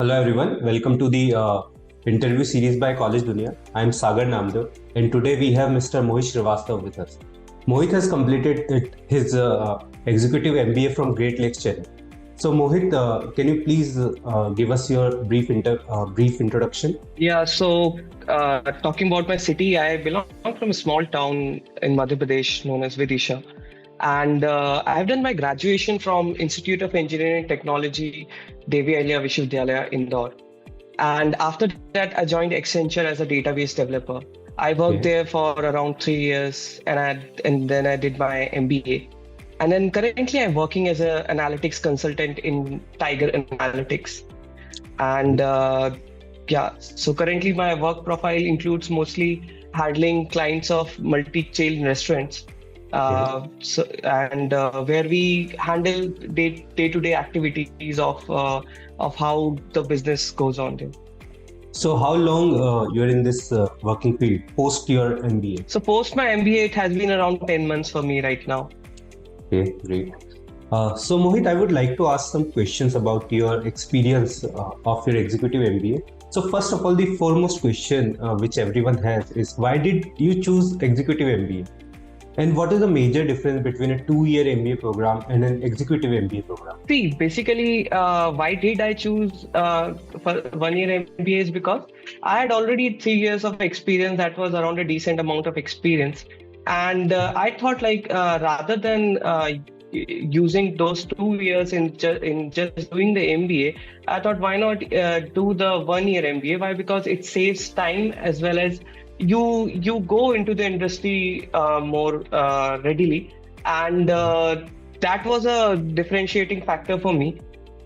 Hello everyone, welcome to the interview series by College Dunia. I am Sagar Namdev and today we have Mr. Mohit Srivastava with us. Mohit has completed his Executive MBA from Great Lakes, Chennai. So Mohit, can you please give us your brief introduction? Talking about my city, I belong from a small town in Madhya Pradesh known as Vidisha. And I have done my graduation from Institute of Engineering and Technology, Devi Ahilya Vishwavidyalaya, Indore. And after that, I joined Accenture as a database developer. I worked Okay. there for around 3 years, and then I did my MBA. And then currently, I'm working as an analytics consultant in Tiger Analytics. And so currently my work profile includes mostly handling clients of multi-chain restaurants. Okay. Where we handle day-to-day activities of how the business goes on there. So how long you are in this working field post your MBA? So post my MBA, it has been around 10 months for me right now. Okay, great. So Mohit, I would like to ask some questions about your experience of your executive MBA. So first of all, the foremost question which everyone has is why did you choose executive MBA? And what is the major difference between a 2-year MBA program and an executive MBA program? See, basically, why did I choose for 1 year MBA is because I had already 3 years of experience. That was around a decent amount of experience. And I thought rather than using those 2 years in just doing the MBA, I thought why not do the 1 year MBA? Why? Because it saves time as well as you go into the industry more readily, and that was a differentiating factor for me.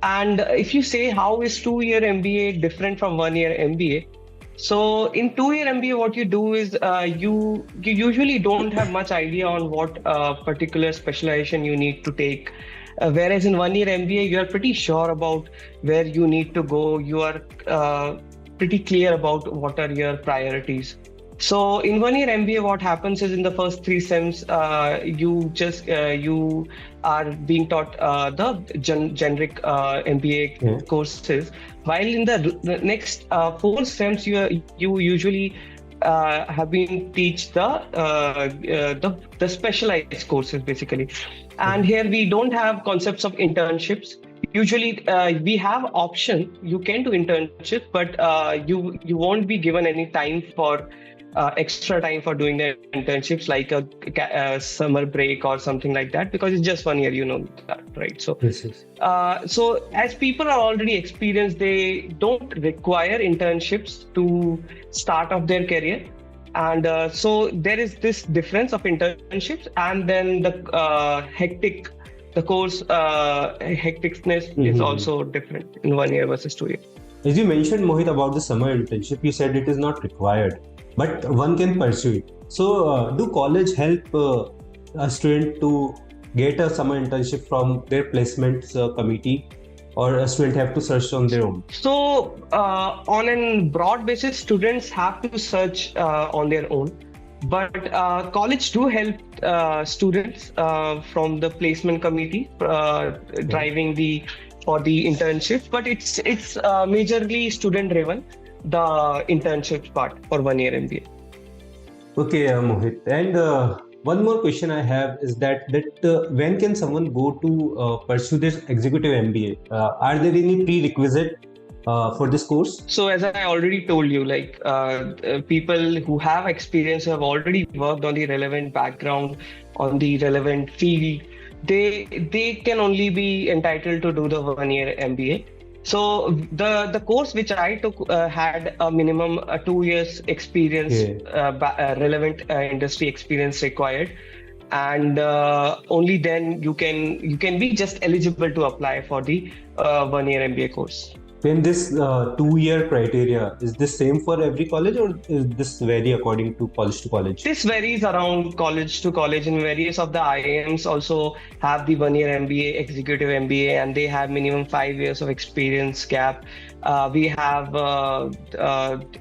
And if you say how is 2 year MBA different from 1 year MBA? So in 2 year MBA, what you do is you usually don't have much idea on what particular specialization you need to take. Whereas in 1 year MBA, you are pretty sure about where you need to go. You are pretty clear about what are your priorities. So in 1 year MBA, what happens is in the first 3 sems, you are being taught the generic MBA courses, while in the next 4 sems, you usually have been teach the specialized courses basically. And here we don't have concepts of internships. Usually we have option, you can do internships, but you won't be given any time for extra time for doing the internships, like a summer break or something like that, because it's just 1 year, you know that, right? So Yes. so as people are already experienced, they don't require internships to start off their career. And so there is this difference of internships, and then the course hecticness is also different in 1 year versus 2 years. As you mentioned, Mohit, about the summer internship, you said it is not required, but one can pursue it. So, do college help a student to get a summer internship from their placements committee, or a student have to search on their own? So, on a broad basis, students have to search on their own, but college do help students from the placement committee driving for the internships. But it's majorly student driven, the internships part for 1 year MBA. Okay, Mohit. And one more question I have is that when can someone go to pursue this executive MBA? Are there any prerequisite for this course? So as I already told you, people who have experience, who have already worked on the relevant background, on the relevant field, they can only be entitled to do the 1 year MBA. So the course which I took had a minimum 2 years experience, relevant industry experience required, and only then you can be just eligible to apply for the 1 year MBA course. When this 2-year criteria, is this same for every college, or is this vary according to college? This varies around college to college, and various of the IIMs also have the 1 year MBA, executive MBA, and they have minimum 5 years of experience gap. We have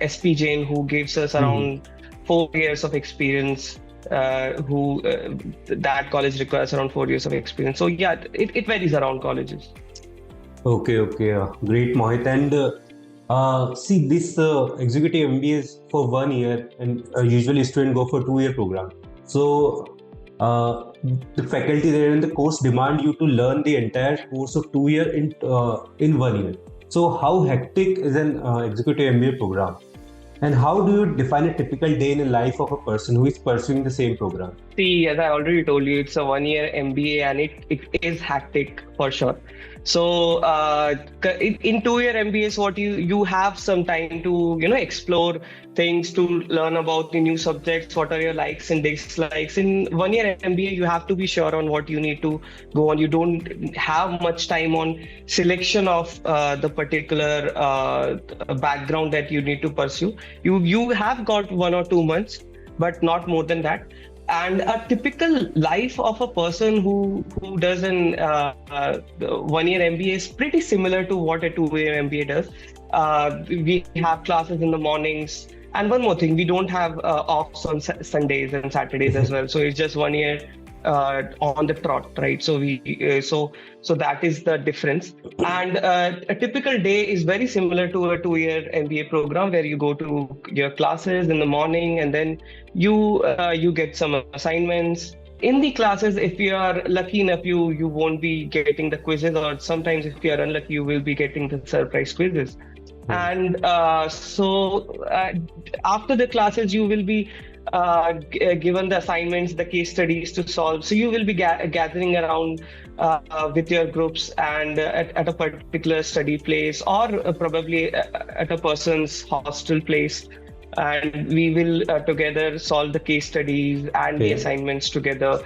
SP Jain, who gives us around 4 years of experience. That college requires around 4 years of experience. So yeah, it varies around colleges. Okay. Great, Mohit. And see, this executive MBA is for 1 year, and usually students go for 2 year program. So uh, the faculty there in the course demand you to learn the entire course of 2 year in 1 year. So how hectic is an executive MBA program? And how do you define a typical day in the life of a person who is pursuing the same program? See, as I already told you, it's a 1 year MBA and it is hectic for sure. So in 2 year MBAs, what you have some time to explore things, to learn about the new subjects. What are your likes and dislikes? In 1 year MBA, you have to be sure on what you need to go on. You don't have much time on selection of the particular background that you need to pursue. You have got 1 or 2 months, but not more than that. And a typical life of a person who does an 1 year MBA is pretty similar to what a 2 year MBA does. We have classes in the mornings, and one more thing, we don't have offs on Sundays and Saturdays as well. So it's just 1 year on the trot, right? So so that is the difference. And a typical day is very similar to a 2 year MBA program, where you go to your classes in the morning, and then you get some assignments. In the classes, if you are lucky enough, you won't be getting the quizzes, or sometimes if you are unlucky, you will be getting the surprise quizzes. And after the classes, you will be given the assignments, the case studies to solve. So you will be gathering around with your groups, and at a particular study place, or probably at a person's hostel place. And we will together solve the case studies and the Okay. assignments together.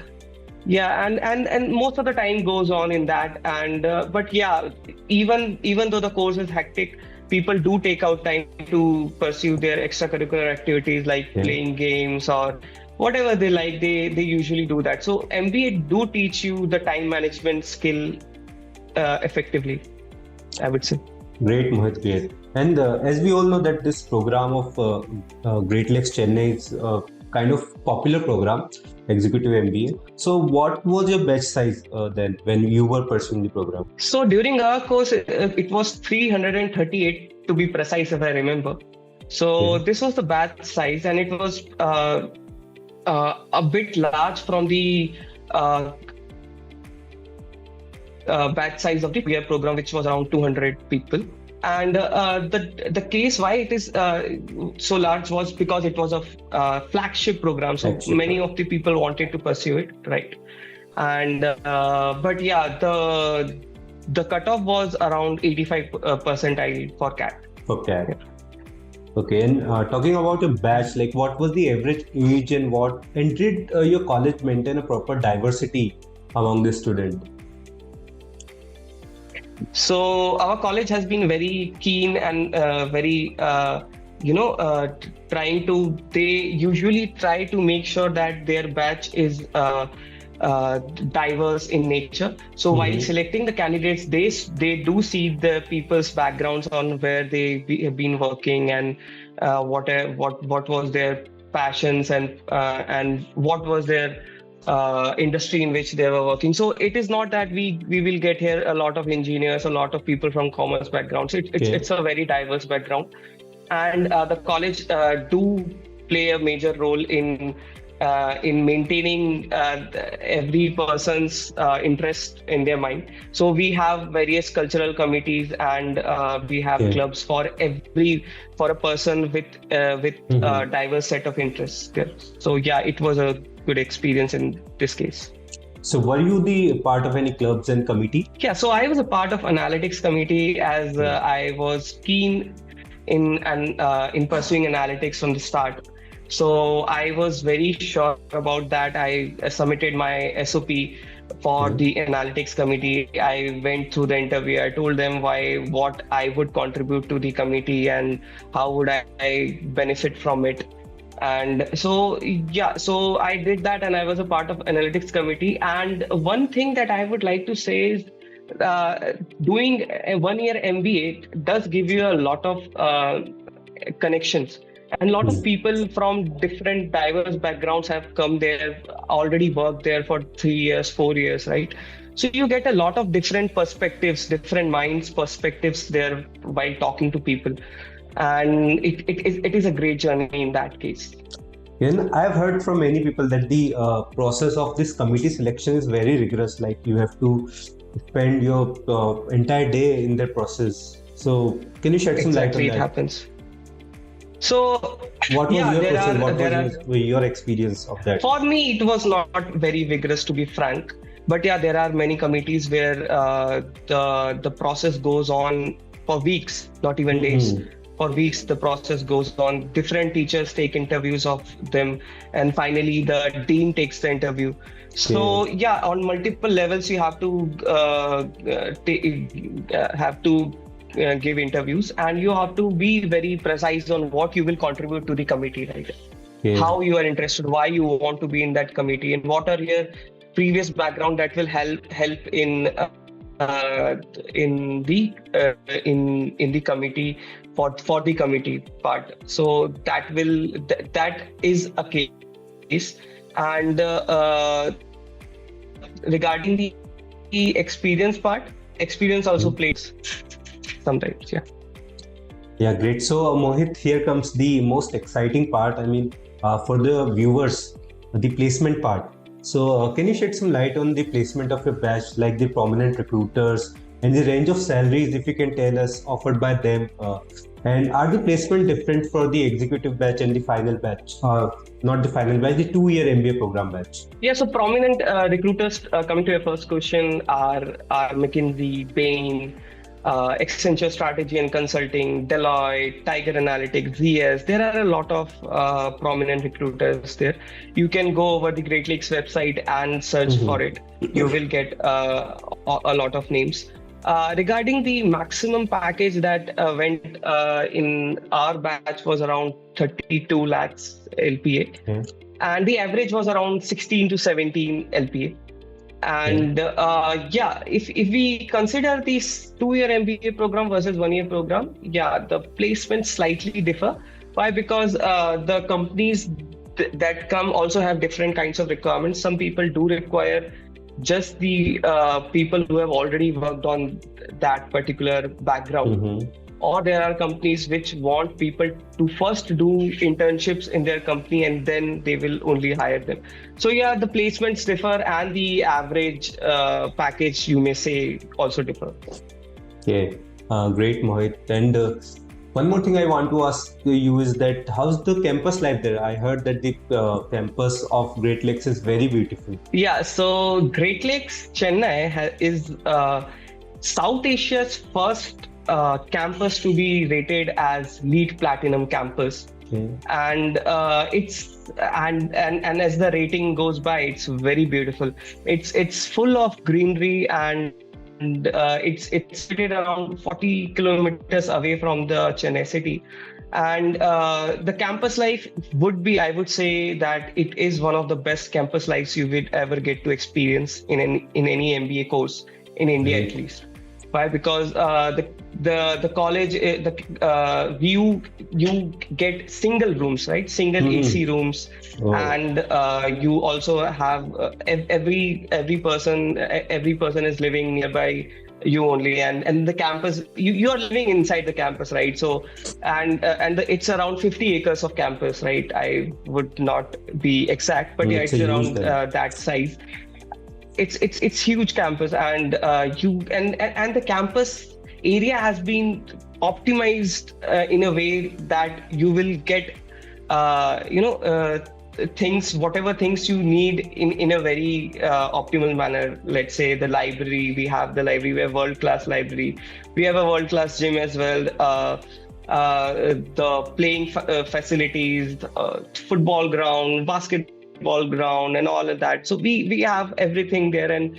Yeah, and most of the time goes on in that. And but yeah, even though the course is hectic, people do take out time to pursue their extracurricular activities, like Yeah. playing games or whatever they like. They usually do that. So MBA do teach you the time management skill effectively, I would say. Great, Mohit, great. And as we all know that this program of Great Lakes Chennai is kind of popular program, Executive MBA. So what was your batch size then when you were pursuing the program? So during our course, it was 338 to be precise, if I remember. So Okay. this was the batch size, and it was a bit large from the uh, batch size of the year program, which was around 200 people. And the case why it is so large was because it was a flagship program. So Flagship many program. of the people wanted to pursue it, right? And but yeah, the cutoff was around 85 percentile for CAT. For Yeah. CAT. Okay, and talking about your batch, like what was the average age and did your college maintain a proper diversity among the student? So our college has been very keen and very trying to. They usually try to make sure that their batch is diverse in nature. So while Mm-hmm. selecting the candidates, they do see the people's backgrounds on where have been working, and what was their passions, and what was their industry in which they were working. So it is not that we will get here a lot of engineers, a lot of people from commerce backgrounds. It's Okay. a very diverse background. And the college do play a major role in maintaining every person's interest in their mind. So we have various cultural committees, and we have Okay. clubs for a person with a Mm-hmm. diverse set of interests there. So yeah, it was a good experience in this case. So were you the part of any clubs and committee? Yeah, so I was a part of analytics committee, as I was keen in pursuing analytics from the start. So I was very sure about that. I submitted my SOP for Okay. the analytics committee. I went through the interview. I told them what I would contribute to the committee, and how would I benefit from it. And so yeah, so I did that, and I was a part of analytics committee. And one thing that I would like to say is, doing a 1 year MBA does give you a lot of connections, and a lot of Mm. people from different diverse backgrounds have come there, already worked there for 3 years, 4 years, right? So you get a lot of different perspectives, different minds perspectives there while talking to people, and it is a great journey in that case. And I've heard from many people that the process of this committee selection is very rigorous. Like you have to spend your entire day in that process. So can you shed some light on Exactly, it that? happens. So What was yeah, your there process? are What there are was your experience of that? for me it was not very vigorous, to be frank. But yeah, there are many committees where the process goes on for weeks, not even days. Mhm. For weeks, the process goes on. Different teachers take interviews of them, and finally, the dean takes the interview. So Okay. yeah, on multiple levels, you have to give interviews, and you have to be very precise on what you will contribute to the committee, right? Okay. How you are interested, why you want to be in that committee, and what are your previous background that will help in the committee for the committee part. So that is a case. And regarding the experience part, experience also Mhm. plays sometimes. Yeah. Yeah, great. So, Mohit, here comes the most exciting part. I mean, for the viewers, the placement part. So, can you shed some light on the placement of your batch, like the prominent recruiters and the range of salaries, if you can tell us, offered by them? And are the placement different for the executive batch and the final batch? Not the final batch, the 2-year MBA program batch. Yeah, so prominent recruiters, coming to your first question, are McKinsey, Bain, Accenture Strategy and Consulting, Deloitte, Tiger Analytics, ZS. There are a lot of prominent recruiters there. You can go over the Great Lakes website and search for Mhm. it. You will get a lot of names. Regarding the maximum package that went in our batch was around 32 lakhs LPA, Okay. and the average was around 16 to 17 LPA. Okay. And yeah, if we consider this 2-year MBA program versus 1-year program, yeah, the placements slightly differ. Why? Because the companies that come also have different kinds of requirements. Some people do require just the people who have already worked on that particular background, Mhm. or there are companies which want people to first do internships in their company and then they will only hire them. So yeah, the placements differ, and the average package, you may say, also differ. Okay, great, Mohit. And one more thing I want to ask you is that how's the campus life there? I heard that the campus of Great Lakes is very beautiful. Yeah, so Great Lakes Chennai is South Asia's first campus to be rated as LEED Platinum campus. Okay. And and as the rating goes by, it's very beautiful. It's full of greenery, and it's situated around 40 kilometers away from the Chennai city. And the campus life would be, I would say that it is one of the best campus lives you would ever get to experience in any MBA course in India, at Great. least. Why? Because the college, you get single rooms, right? Single AC Mhm. rooms, Oh, and you also have every person is living nearby you only, and the campus, you are living inside the campus, right? So it's around 50 acres of campus, right? I would not be exact, but yeah, it's a it's huge around then. that size. It's huge campus, and and the campus area has been optimized in a way that you will get things, whatever things you need in a very optimal manner. Let's say the library, we have the library, we have world class library, we have a world class gym as well, the playing facilities, football ground, basketball ground, and all of that. So we have everything there, and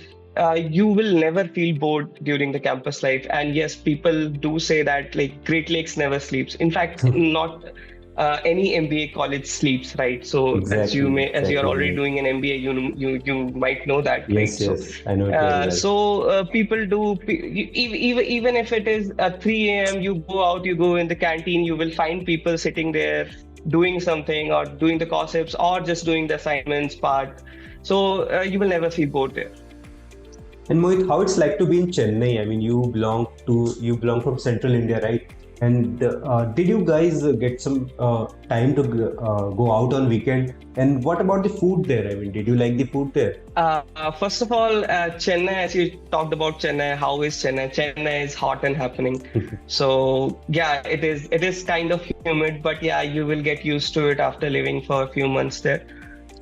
you will never feel bored during the campus life. And yes, people do say that like Great Lakes never sleeps. In fact, not any MBA college sleeps, right? So Exactly, as you are exactly, already Mohit. doing an MBA, you might know that, right? Yes, So yes, I know it very well. people do, even if it is 3 a.m., you go out, you go in the canteen, you will find people sitting there doing something, or doing the gossips, or just doing the assignments part. So you will never feel bored there. And Mohit, how it's like to be in Chennai? I mean, you belong from Central India, right? And did you guys get some time to go out on weekend? And what about the food there? I mean, did you like the food there? First of all, Chennai, as you talked about Chennai, how is Chennai? Chennai is hot and happening. So yeah, it is kind of humid, but yeah, you will get used to it after living for a few months there.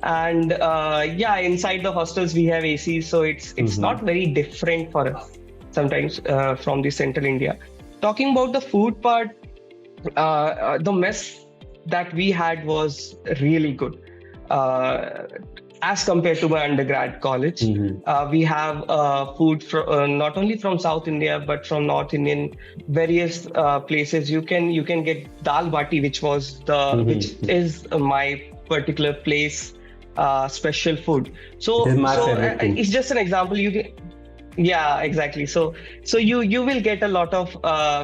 And yeah, inside the hostels we have AC, so it's not very different for us sometimes from the Central India. Talking about the food part, the mess that we had was really good. Uh, as compared to my undergrad college, we have not only from South India but from North Indian various places. You can get dal bati, which is my particular place special food. It is So my so favorite too. it's just an example. Yeah, exactly. So you will get a lot of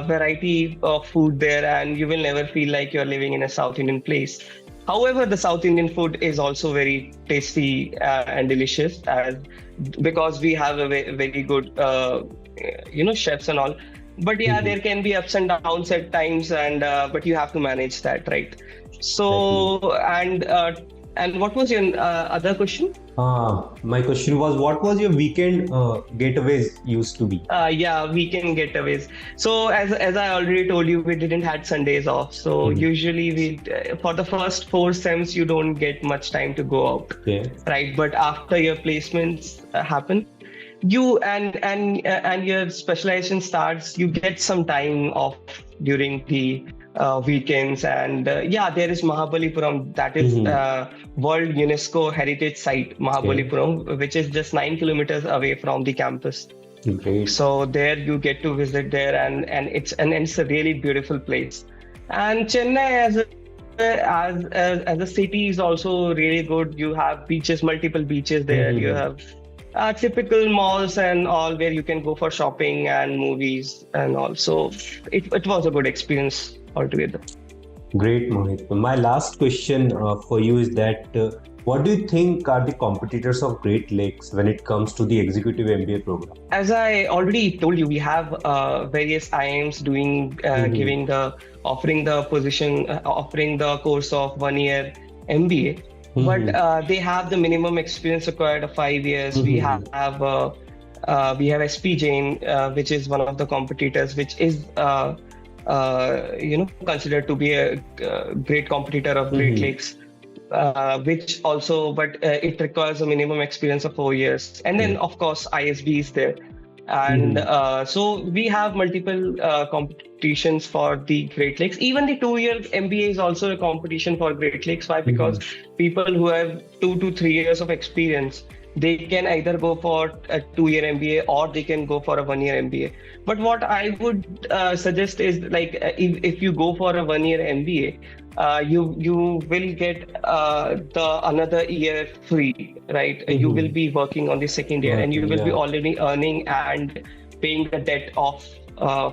variety of food there, and you will never feel like you're living in a South Indian place. However, the South Indian food is also very tasty and delicious, because we have a very good chefs and all. But yeah, there can be ups and downs at times, and but you have to manage that, right? Exactly. So and what was your other question? My question was, what was your weekend getaways used to be? Yeah, weekend getaways. So as I already told you, we didn't had Sundays off. So usually we for the first four sems you don't get much time to go out, Yeah. right? But after your placements happen, you and your specialization starts, you get some time off during the weekends. And yeah, there is Mahabalipuram, that is World UNESCO Heritage Site, Mahabalipuram, which is just 9 kilometers away from the campus. Great. So there you get to visit there, and it's a really beautiful place. And Chennai as a city is also really good. You have beaches, multiple beaches there. You have typical malls and all, where you can go for shopping and movies and all. So it was a good experience altogether. Great, Mohit. My last question for you is that what do you think are the competitors of Great Lakes when it comes to the Executive MBA program? As I already told you, we have various IIMs doing offering the position, offering the course of 1 year MBA. But they have the minimum experience required of 5 years. We have SP Jain, which is one of the competitors, which is considered to be a great competitor of Great Lakes. Which also, but it requires a minimum experience of 4 years. And then, of course, ISB is there. And so we have multiple competitions for the Great Lakes. Even the 2 year MBA is also a competition for Great Lakes. Why? Because people who have 2 to 3 years of experience, they can either go for a 2 year MBA or they can go for a 1 year MBA. But what I would suggest is, like, if you go for a 1 year MBA, you will get the another year free, right? You will be working on the second year, and you will be already earning and paying the debt off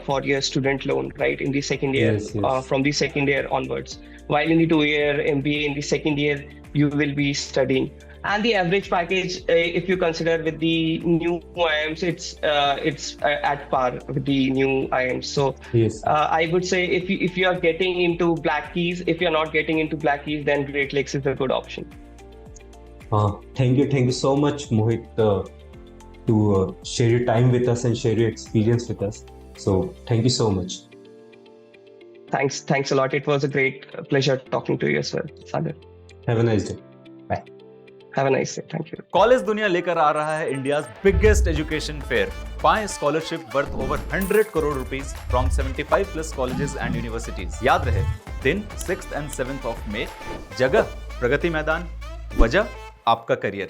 for your student loan, right? In the second year, from the second year onwards. While in the 2 year MBA, in the second year, you will be studying. And the average package, if you consider with the new IIMs, it's at par with the new IIMs. So I would say if you are getting into Black Keys, if you're not getting into Black Keys, then Great Lakes is a good option. Thank you so much, Mohit, to share your time with us and share your experience with us. So thank you so much. Thanks a lot. It was a great pleasure talking to you as well, Sagar. Have a nice day. Bye. Have a nice day. Thank you. College दुनिया लेकर आ रहा है India's biggest education fair. पाएं scholarship worth over 100 crore rupees from 75 plus colleges and universities. याद रहे, दिन 6th and 7th of May, जगह प्रगति मैदान, वजह आपका करियर।